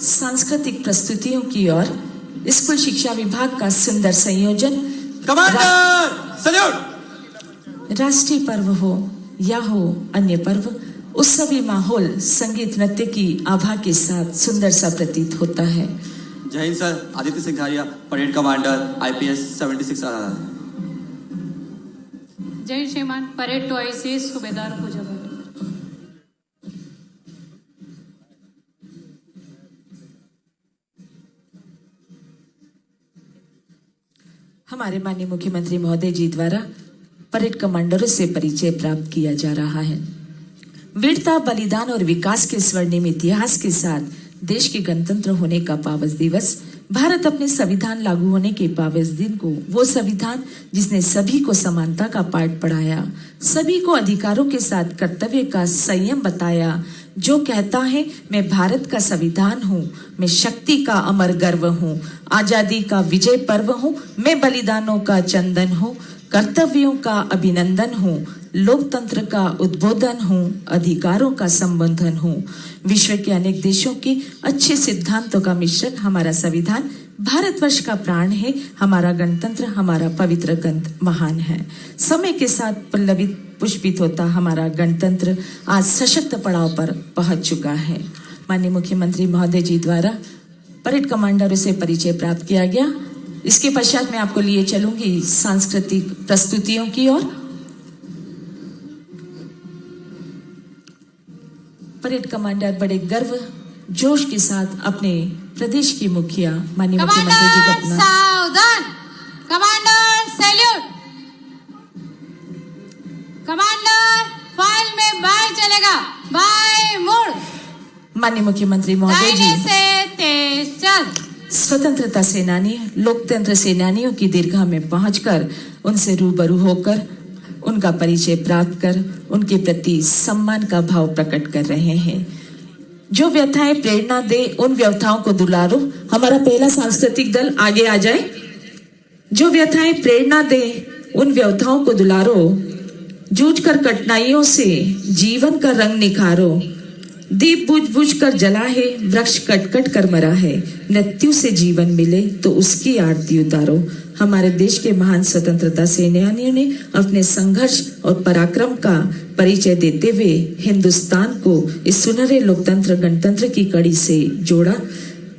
सांस्कृतिक प्रस्तुतियों की ओर स्कूल शिक्षा विभाग का सुंदर संयोजन। Commander salute. राष्ट्रीय पर्व हो या हो अन्य पर्व, उत्सवी माहौल संगीत नृत्य की आभा के साथ सुंदर सा प्रतीत होता है। जय हिंद sir. Aditya Singh Dhariya, parade commander, IPS 76 आरा। जय श्रीमान, परेड 2 सूबेदार पूजा। हमारे माननीय मुख्यमंत्री महोदय जी द्वारा परेड कमांडरों से परिचय प्राप्त किया जा रहा है। वीरता, बलिदान और विकास के स्वर्णिम इतिहास के साथ देश के गणतंत्र होने का पावन दिवस, भारत अपने संविधान लागू होने के पावन दिन को, वो संविधान जिसने सभी को समानता का पाठ पढ़ाया, सभी को अधिकारों के साथ कर्तव्य का संयम बताया, जो कहता है मैं भारत का संविधान हूँ, मैं शक्ति का अमर गर्व हूँ, आजादी का विजय पर्व हूँ, मैं बलिदानों का चंदन हूँ, कर्तव्यों का अभिनंदन हूँ, लोकतंत्र का उद्बोधन हूँ, अधिकारों का संबंधन हूँ। विश्व के अनेक देशों के अच्छे सिद्धांतों का मिश्रण हमारा संविधान, भारतवर्ष का प्राण है, हमारा गणतंत्र, हमारा पवित्र ग्रंथ महान है। समय के साथ पल्लवित पुष्पित होता हमारा गणतंत्र आज सशक्त पड़ाव पर पहुंच चुका है। माननीय मुख्यमंत्री महोदय जी द्वारा परेड कमांडरों से परिचय प्राप्त किया गया। इसके पश्चात मैं आपको लिए चलूंगी सांस्कृतिक प्रस्तुतियों की ओर। परेड कमांडर बड़े गर्व जोश के साथ अपने प्रदेश की मुखिया माननीय मुख्यमंत्री जी को अपना सावधान। Commander salute. कमांडर फाइल में बाय चलेगा, बाय मोड़। माननीय मुख्यमंत्री महोदय जी से तेज चल। स्वतंत्रता सेनानी, लोकतंत्र सेनानियों की दीर्घा में पहुंचकर उनसे रूबरू होकर उनका परिचय प्राप्त कर उनके प्रति सम्मान का भाव प्रकट कर रहे हैं। जो व्यथाएं प्रेरणा दे उन व्यथाओं को दुलारो। हमारा पहला सांस्कृतिक दल आगे आ जाए। जो व्यथाएं प्रेरणा दे उन व्यथाओं को दुलारो, जूझ कर कठिनाइयों से जीवन का रंग निखारो। दीप बुझ बुझ कर जला है, वृक्ष कट कट कर मरा है, मृत्यु से जीवन मिले तो उसकी आरती उतारो। हमारे देश के महान स्वतंत्रता सेनानियों ने अपने संघर्ष और पराक्रम का परिचय देते हुए हिंदुस्तान को इस सुनहरे लोकतंत्र गणतंत्र की कड़ी से जोड़ा।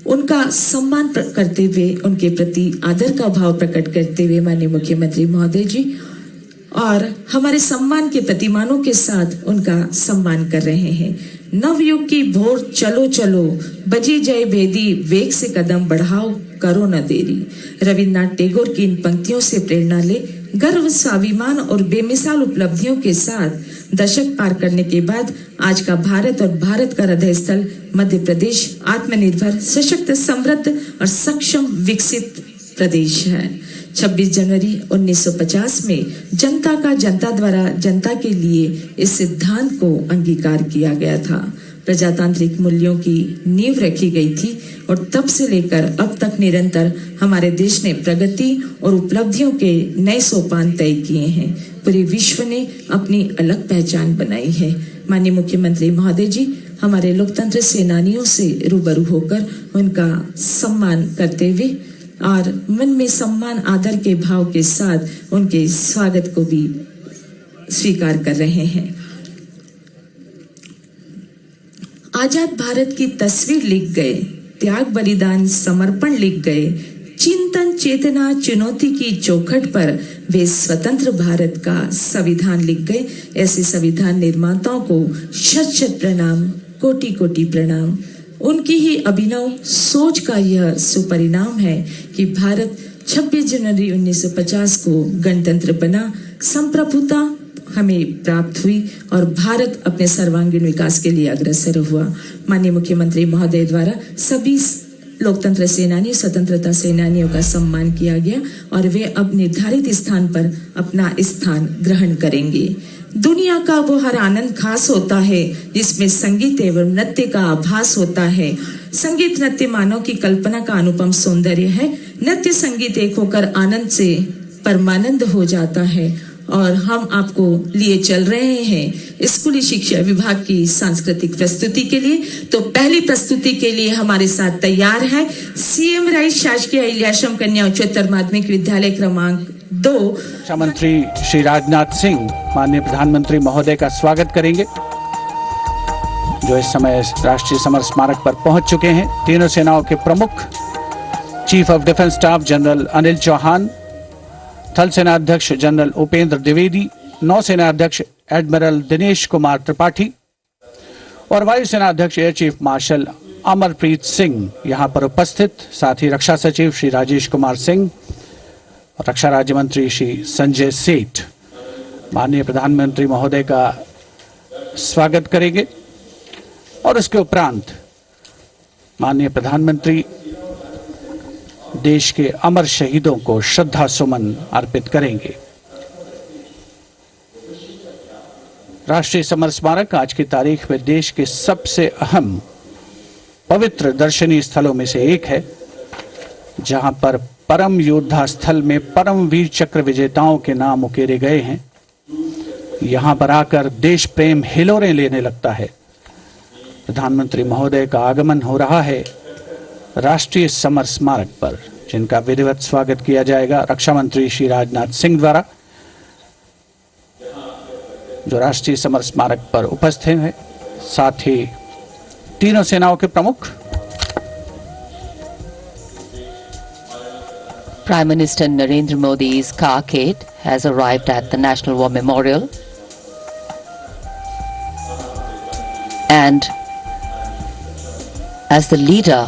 उनका सम्मान करते हुए, उनके प्रति आदर का भाव प्रकट करते हुए माननीय मुख्यमंत्री महोदय जी और हमारे सम्मान के प्रतिमानों के साथ उनका सम्मान कर रहे हैं। नवयुग की भोर चलो चलो, बजी जय बेदी, वेग से कदम बढ़ाओ, करो न देरी। रविन्द्रनाथ टैगोर की इन पंक्तियों से प्रेरणा ले, गर्व, स्वाभिमान और बेमिसाल उपलब्धियों के साथ दशक पार करने के बाद आज का भारत और भारत का हृदय स्थल मध्य प्रदेश आत्मनिर्भर, सशक्त, समृद्ध और सक्षम विकसित प्रदेश है। 26 जनवरी 1950 में जनता का जनता द्वारा जनता के लिए इस सिद्धांत को अंगीकार किया गया था। प्रजातांत्रिक मूल्यों की नींव रखी गई थी और तब से लेकर अब तक निरंतर हमारे देश ने प्रगति और उपलब्धियों के नए सोपान तय किए हैं। पूरे विश्व ने अपनी अलग पहचान बनाई है। माननीय मुख्यमंत्री महोदय जी हमारे लोकतंत्र सेनानियों से रूबरू होकर उनका सम्मान करते हुए और मन में सम्मान आदर के भाव के साथ उनके स्वागत को भी स्वीकार कर रहे हैं। आजाद भारत की तस्वीर लिख गए, त्याग, बलिदान, समर्पण लिख गए, चिंतन, चेतना, चुनौती की चौखट पर वे स्वतंत्र भारत का संविधान लिख गए। ऐसे संविधान निर्माताओं को शत शत प्रणाम, कोटि कोटि प्रणाम। उनकी ही अभिनव सोच का यह सुपरिणाम है कि भारत 26 जनवरी 1950 को गणतंत्र बना, संप्रभुता हमें प्राप्त हुई और भारत अपने सर्वांगीण विकास के लिए अग्रसर हुआ। माननीय मुख्यमंत्री महोदय द्वारा सभी लोकतंत्र सेनानी, स्वतंत्रता सेनानियों का सम्मान किया गया और वे अब निर्धारित स्थान पर अपना स्थान ग्रहण करेंगे। दुनिया का वो हर आनंद खास होता है जिसमें संगीत एवं नृत्य का आभास होता है। संगीत नृत्य मानव की कल्पना का अनुपम सौंदर्य है। नृत्य संगीत एक होकर आनंद से परमानंद हो जाता है और हम आपको लिए चल रहे हैं स्कूली शिक्षा विभाग की सांस्कृतिक प्रस्तुति के लिए। तो पहली प्रस्तुति के लिए हमारे साथ तैयार है सीएम राइस शासकीय अहिल्याश्रम कन्या उच्चतर माध्यमिक विद्यालय क्रमांक 2। रक्षा मंत्री श्री राजनाथ सिंह माननीय प्रधानमंत्री महोदय का स्वागत करेंगे, जो इस समय राष्ट्रीय समर स्मारक पर पहुंच चुके हैं। तीनों सेनाओं के प्रमुख chief of defence staff general Anil Chauhan, थल सेना अध्यक्ष जनरल उपेंद्र द्विवेदी, नौसेना अध्यक्ष एडमिरल दिनेश कुमार त्रिपाठी और वायुसेना अध्यक्ष air chief marshal Amarpreet Singh यहां पर उपस्थित। साथ ही रक्षा सचिव श्री राजेश कुमार सिंह, रक्षा राज्य मंत्री श्री संजय सेठ माननीय प्रधानमंत्री महोदय का स्वागत करेंगे और उसके उपरांत माननीय प्रधानमंत्री देश के अमर शहीदों को श्रद्धा सुमन अर्पित करेंगे। राष्ट्रीय समर स्मारक आज की तारीख में देश के सबसे अहम पवित्र दर्शनीय स्थलों में से एक है, जहां पर परम योद्धा स्थल में परम वीर चक्र विजेताओं के नाम उकेरे गए हैं। यहां पर आकर देश प्रेम हिलोरें लेने लगता है। प्रधानमंत्री महोदय का आगमन हो रहा है राष्ट्रीय समर स्मारक पर, जिनका विधिवत स्वागत किया जाएगा रक्षा मंत्री श्री राजनाथ सिंह द्वारा, जो राष्ट्रीय समर स्मारक पर उपस्थित हैं। साथ ही तीनों सेनाओं के प्रमुख Prime Minister Narendra Modi's carcade has arrived at the National War Memorial, and as the leader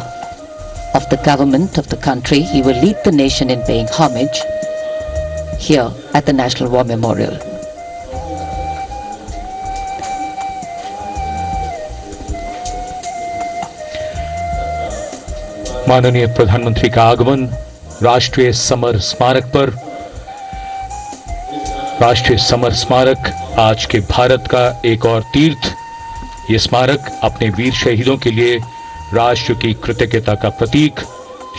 of the government of the country, he will lead the nation in paying homage here at the National War Memorial. माननीय प्रधानमंत्री का आगमन राष्ट्रीय summer स्मारक पर। राष्ट्रीय summer स्मारक आज के भारत का एक और तीर्थ। ये स्मारक अपने वीर शहीदों के लिए राष्ट्र की कृतज्ञता का प्रतीक,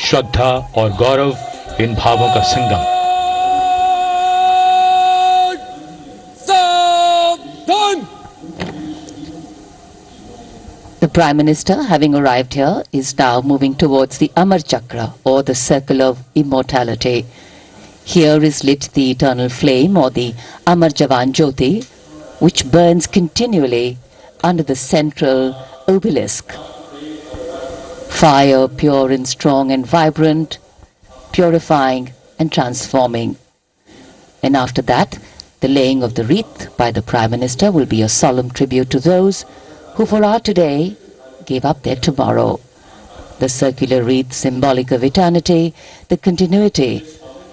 श्रद्धा और गौरव, इन भावों का संगम। The Prime Minister, having arrived here, is now moving towards the Amar Chakra, or the Circle of Immortality. Here is lit the eternal flame, or the Amar Jawan Jyoti, which burns continually under the central obelisk. Fire, pure and strong and vibrant, purifying and transforming. And after that, the laying of the wreath by the Prime Minister will be a solemn tribute to those who for our today gave up their tomorrow. The circular wreath, symbolic of eternity, the continuity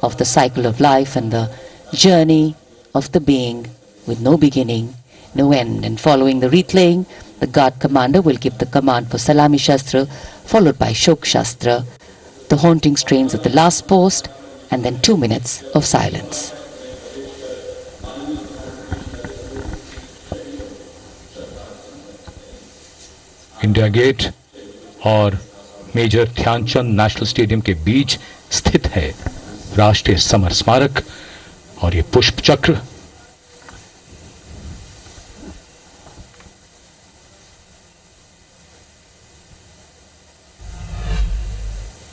of the cycle of life and the journey of the being with no beginning, no end. And following the wreath laying, the guard commander will give the command for Salami Shastra, followed by Shok Shastra, the haunting strains of the last post, and then 2 minutes of silence. India Gate और major Dhyanchand national stadium के बीच स्थित है राष्ट्रीय summer स्मारक, और ये पुष्प चक्र